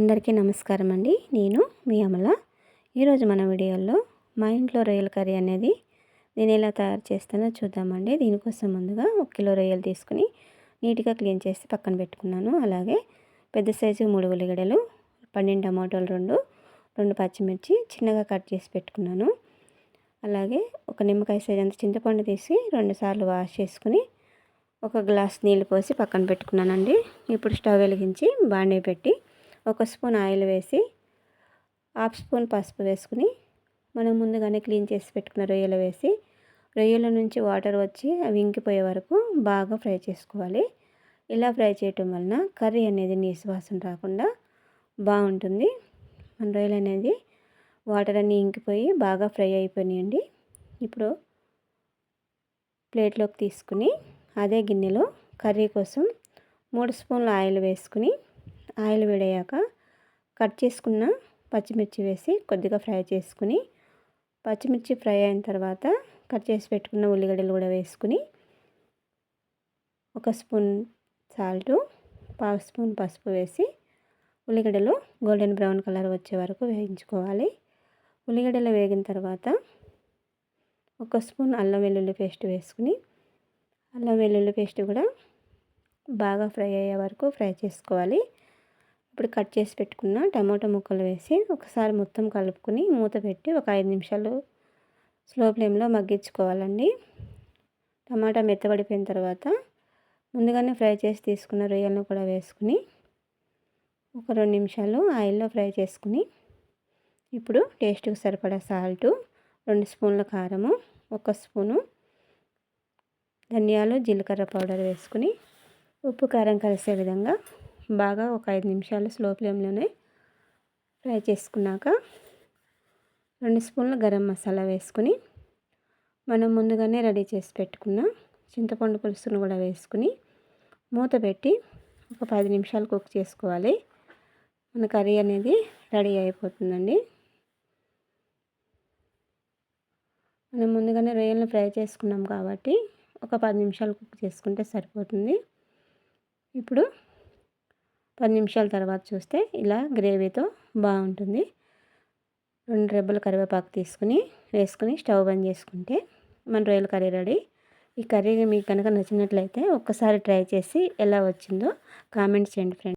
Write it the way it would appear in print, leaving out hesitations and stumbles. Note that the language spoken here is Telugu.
అందరికీ నమస్కారం అండి. నేను మీ అమల. ఈరోజు మన వీడియోలో మా ఇంట్లో రొయ్యల కర్రీ అనేది నేను ఎలా తయారు చేస్తానో చూద్దామండి. దీనికోసం ముందుగా 1 కిలో రొయ్యలు తీసుకుని నీట్గా క్లీన్ చేసి పక్కన పెట్టుకున్నాను. అలాగే పెద్ద సైజు 3 ఉల్లిగడ్డలు, 12 టమాటోలు, 2 పచ్చిమిర్చి చిన్నగా కట్ చేసి పెట్టుకున్నాను. అలాగే ఒక నిమ్మకాయ సైజ్ అంత చింతపండు తీసి 2 సార్లు వాష్ చేసుకుని ఒక గ్లాస్ నీళ్ళు పోసి పక్కన పెట్టుకున్నానండి. ఇప్పుడు స్టవ్ వెలిగించి బాండీ పెట్టి 1 స్పూన్ ఆయిల్ వేసి 1/2 స్పూన్ పసుపు వేసుకుని మనం ముందుగానే క్లీన్ చేసి పెట్టుకున్న రొయ్యలు వేసి రొయ్యల నుంచి వాటర్ వచ్చి అవి ఇంకిపోయే వరకు బాగా ఫ్రై చేసుకోవాలి. ఇలా ఫ్రై చేయటం వలన కర్రీ అనేది నీసు వాసన రాకుండా బాగుంటుంది. మన రొయ్యలు అనేది వాటర్ అన్నీ ఇంకిపోయి బాగా ఫ్రై అయిపోయినాయండి. ఇప్పుడు ప్లేట్లోకి తీసుకుని అదే గిన్నెలో కర్రీ కోసం 3 స్పూన్ల ఆయిల్ వేసుకుని ఆయిల్ వేడయ్యాక కట్ చేసుకున్న పచ్చిమిర్చి వేసి కొద్దిగా ఫ్రై చేసుకుని పచ్చిమిర్చి ఫ్రై అయిన తర్వాత కట్ చేసి పెట్టుకున్న ఉల్లిగడ్డలు కూడా వేసుకుని 1 స్పూన్ సాల్ట్, 1/2 స్పూన్ పసుపు వేసి ఉల్లిగడ్డలు గోల్డెన్ బ్రౌన్ కలర్ వచ్చే వరకు వేయించుకోవాలి. ఉల్లిగడ్డలు వేగిన తర్వాత 1 స్పూన్ అల్లం వెల్లుల్లి పేస్ట్ వేసుకుని అల్లం వెల్లుల్లి పేస్ట్ కూడా బాగా ఫ్రై అయ్యే వరకు ఫ్రై చేసుకోవాలి. ఇప్పుడు కట్ చేసి పెట్టుకున్న టమాటో ముక్కలు వేసి ఒకసారి మొత్తం కలుపుకుని మూత పెట్టి ఒక 5 నిమిషాలు స్లో ఫ్లేమ్లో మగ్గించుకోవాలండి. టమాటా మెత్తబడిపోయిన తర్వాత ముందుగానే ఫ్రై చేసి తీసుకున్న రొయ్యలను కూడా వేసుకుని ఒక 2 నిమిషాలు ఆయిల్లో ఫ్రై చేసుకుని ఇప్పుడు టేస్ట్కి సరిపడా సాల్టు, 2 స్పూన్ల కారము, 1 స్పూను ధనియాలు జీలకర్ర పౌడర్ వేసుకుని ఉప్పు కారం కలిసే విధంగా బాగా ఒక 5 నిమిషాలు స్లో ఫ్లేమ్లోనే ఫ్రై చేసుకున్నాక 2 స్పూన్ల గరం మసాలా వేసుకుని మనం ముందుగానే రెడీ చేసి పెట్టుకున్న చింతపండు పులుసును కూడా వేసుకుని మూత పెట్టి ఒక 10 నిమిషాలు కుక్ చేసుకోవాలి. మన కర్రీ అనేది రెడీ అయిపోతుందండి. మనం ముందుగానే రొయ్యలను ఫ్రై చేసుకున్నాం కాబట్టి ఒక 10 నిమిషాలు కుక్ చేసుకుంటే సరిపోతుంది. ఇప్పుడు 10 నిమిషాల తర్వాత చూస్తే ఇలా గ్రేవీతో బాగుంటుంది. 2 రెబ్బలు కరివేపాకు వేసుకుని స్టవ్ బంద్ చేసుకుంటే మన రొయ్యల కర్రీ రెడీ. ఈ కర్రీ మీకు కనుక నచ్చినట్లయితే ఒక్కసారి ట్రై చేసి ఎలా వచ్చిందో కామెంట్స్ చేయండి ఫ్రెండ్స్.